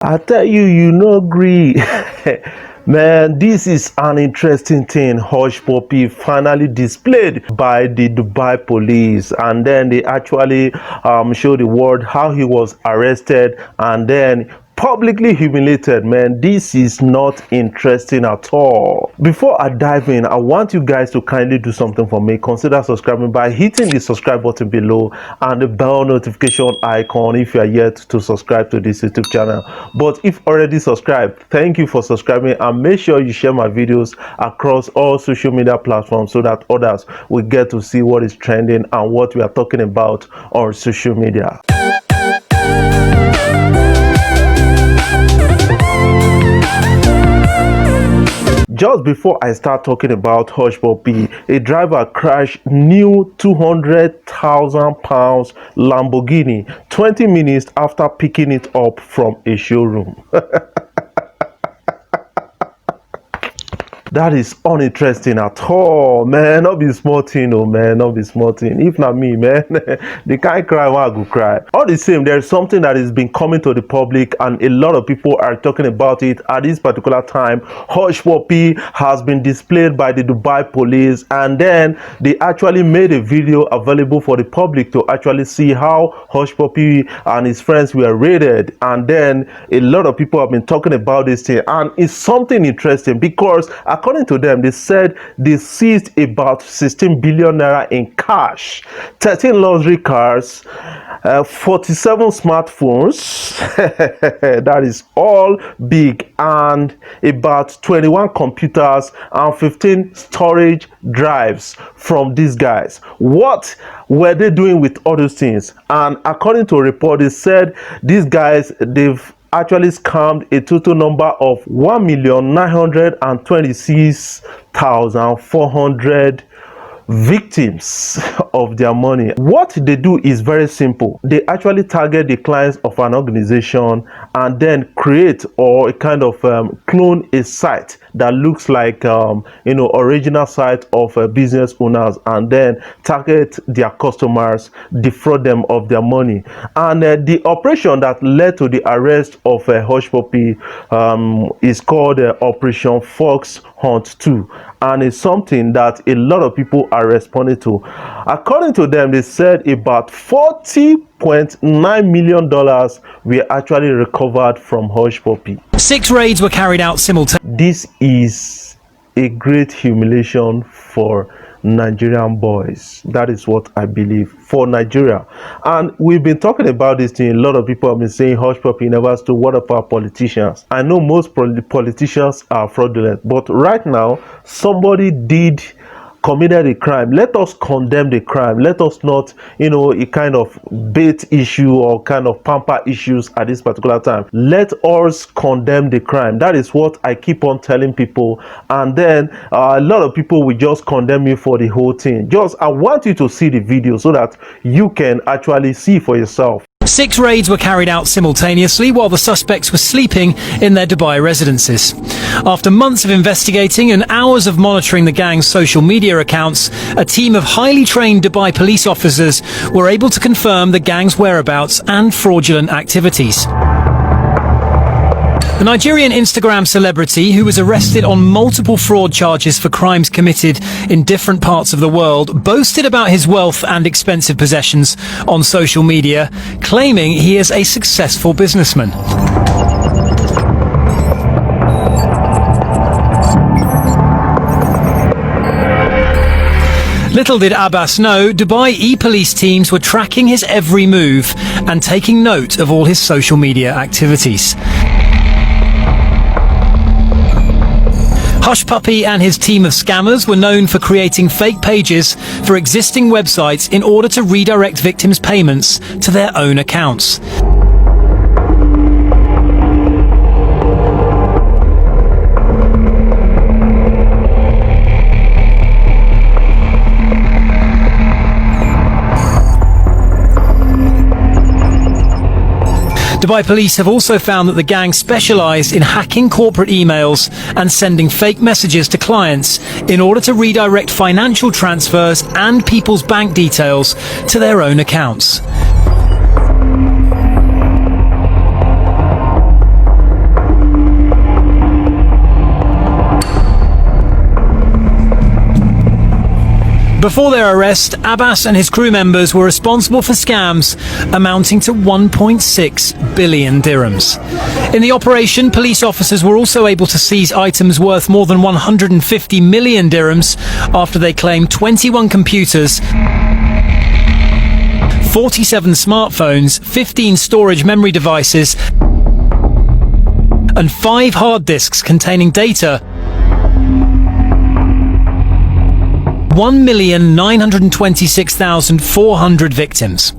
I tell you, you no agree. Man, this is an interesting thing. Hushpuppi finally displayed by the Dubai police, and then they actually show the world how he was arrested and then publicly humiliated. Man, this is not interesting at all. Before I dive in, I want you guys to kindly do something for me. Consider subscribing by hitting the subscribe button below and the bell notification icon if you are yet to subscribe to this YouTube channel. But if already subscribed, thank you for subscribing, and make sure you share my videos across all social media platforms so that others will get to see what is trending and what we are talking about on social media. Just before I start talking about Hushpuppi, a driver crashed new £200,000 Lamborghini 20 minutes after picking it up from a showroom. That is uninteresting at all, man. Not be small thing, oh man, not be small thing. If not me, man, they can't cry when I go cry. All the same, there's something that has been coming to the public, and a lot of people are talking about it at this particular time. Hushpuppi has been displayed by the Dubai police, and then they actually made a video available for the public to actually see how Hushpuppi and his friends were raided. And then a lot of people have been talking about this thing, and it's something interesting because according to them, they said they seized about 16 billion naira in cash, 13 luxury cars, 47 smartphones, that is all big, and about 21 computers and 15 storage drives from these guys. What were they doing with all those things? And according to a report, they said these guys, they've actually scammed a total number of 1,926,400 victims of their money. What they do is very simple. They actually target the clients of an organization and then create or kind of clone a site that looks like original site of business owners, and then target their customers, defraud them of their money. And the operation that led to the arrest of Hushpuppi is called Operation Fox Hunt 2, and it's something that a lot of people are responding to. According to them, they said about $40.9 million were actually recovered from Hushpuppi. 6 raids were carried out simultaneously. This is a great humiliation for Nigerian boys. That is what I believe for Nigeria. And we've been talking about this thing. A lot of people have been saying Hushpuppi never stole. What about politicians? I know most politicians are fraudulent, but right now somebody did committed a crime. Let us condemn the crime. Let us not, a kind of bait issue or kind of pamper issues at this particular time. Let us condemn the crime. That is what I keep on telling people. And then a lot of people will just condemn me for the whole thing. I want you to see the video so that you can actually see for yourself. 6 raids were carried out simultaneously while the suspects were sleeping in their Dubai residences. After months of investigating and hours of monitoring the gang's social media accounts, a team of highly trained Dubai police officers were able to confirm the gang's whereabouts and fraudulent activities. The Nigerian Instagram celebrity, who was arrested on multiple fraud charges for crimes committed in different parts of the world, boasted about his wealth and expensive possessions on social media, claiming he is a successful businessman. Little did Abbas know, Dubai e-police teams were tracking his every move and taking note of all his social media activities. Hushpuppi and his team of scammers were known for creating fake pages for existing websites in order to redirect victims' payments to their own accounts. Dubai police have also found that the gang specialized in hacking corporate emails and sending fake messages to clients in order to redirect financial transfers and people's bank details to their own accounts. Before their arrest, Abbas and his crew members were responsible for scams amounting to 1.6 billion dirhams. In the operation, police officers were also able to seize items worth more than 150 million dirhams after they claimed 21 computers, 47 smartphones, 15 storage memory devices, and 5 hard disks containing data. 1,926,400 victims.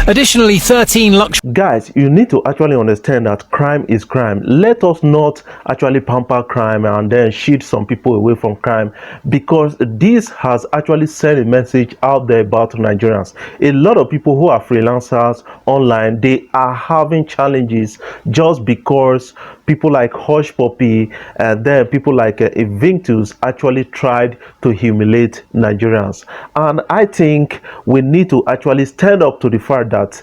Additionally, 13 luxury... Guys, you need to actually understand that crime is crime. Let us not actually pamper crime and then shield some people away from crime, because this has actually sent a message out there about Nigerians. A lot of people who are freelancers online, they are having challenges just because people like Hushpuppi and then people like Invictus actually tried to humiliate Nigerians. And I think we need to actually stand up to the fact that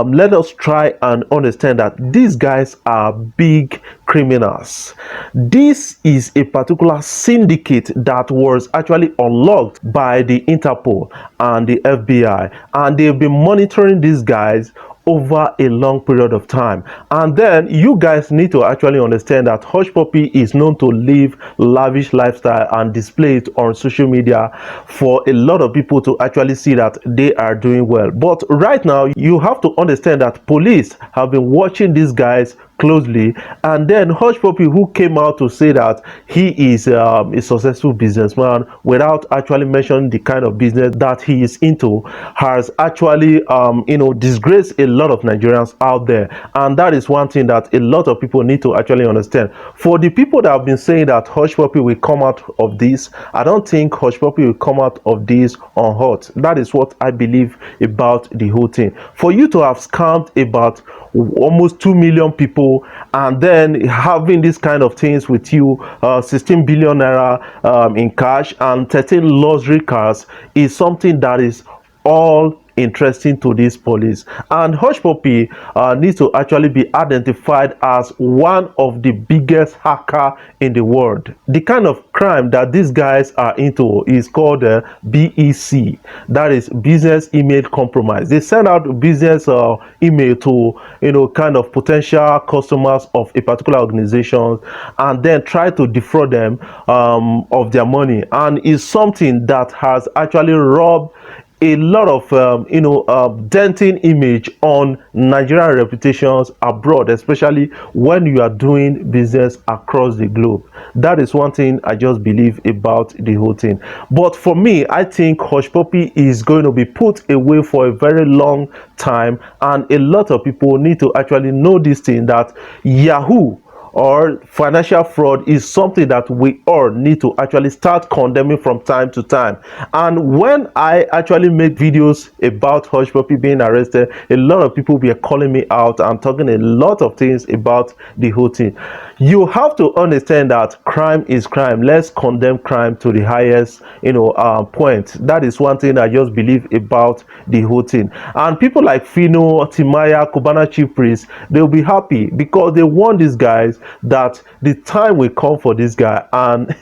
let us try and understand that these guys are big criminals. This is a particular syndicate that was actually unlocked by the Interpol and the FBI, and they've been monitoring these guys over a long period of time. And then you guys need to actually understand that Hushpuppi is known to live lavish lifestyle and display it on social media for a lot of people to actually see that they are doing well. But right now you have to understand that police have been watching these guys closely, and then Hushpuppi, who came out to say that he is a successful businessman without actually mentioning the kind of business that he is into, has actually disgraced a lot of Nigerians out there. And that is one thing that a lot of people need to actually understand. For the people that have been saying that Hushpuppi will come out of this, I don't think Hushpuppi will come out of this unhurt. That is what I believe about the whole thing. For you to have scammed about almost 2 million people and then having this kind of things with you, 16 billion naira in cash and 13 luxury cars, is something that is all interesting to this police. And Hushpuppi needs to actually be identified as one of the biggest hacker in the world. The kind of crime that these guys are into is called BEC, that is business email compromise. They send out business email to kind of potential customers of a particular organization and then try to defraud them of their money, and is something that has actually robbed a lot of denting image on Nigerian reputations abroad, especially when you are doing business across the globe. That is one thing I just believe about the whole thing. But for me, I think Hushpuppi is going to be put away for a very long time, and a lot of people need to actually know this thing, that Yahoo or financial fraud is something that we all need to actually start condemning from time to time. And when I actually make videos about Hushpuppi being arrested, a lot of people were calling me out and talking a lot of things about the whole thing. You have to understand that crime is crime. Let's condemn crime to the highest point. That is one thing I just believe about the whole thing. And people like Fino, Timaya, Cubana Chief Priest, they'll be happy because they want these guys that the time will come for this guy, and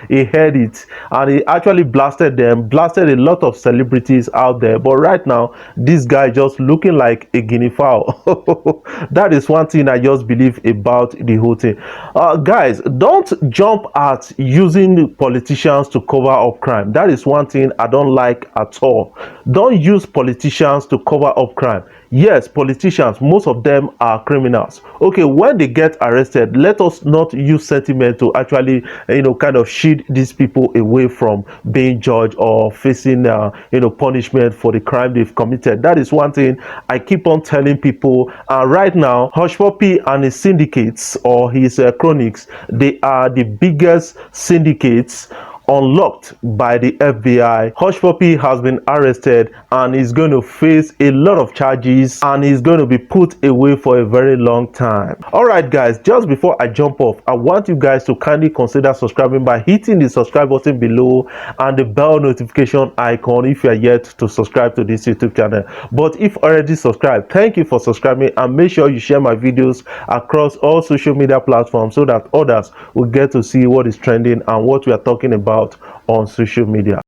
he heard it and he actually blasted them, blasted a lot of celebrities out there. But right now this guy just looking like a guinea fowl. That is one thing I just believe about the whole thing. Guys, don't jump at using politicians to cover up crime. That is one thing I don't like at all. Don't use politicians to cover up crime. Yes, politicians, most of them are criminals. Okay, when they get arrested, let us not use sentiment to actually kind of shield these people away from being judged or facing punishment for the crime they've committed. That is one thing I keep on telling people. Right now, Hushpuppi and his syndicates or his chronics, they are the biggest syndicates unlocked by the FBI. Hushpuppi has been arrested and is going to face a lot of charges and is going to be put away for a very long time. Alright guys, just before I jump off, I want you guys to kindly consider subscribing by hitting the subscribe button below and the bell notification icon if you are yet to subscribe to this YouTube channel. But if already subscribed, thank you for subscribing, and make sure you share my videos across all social media platforms so that others will get to see what is trending and what we are talking about on social media.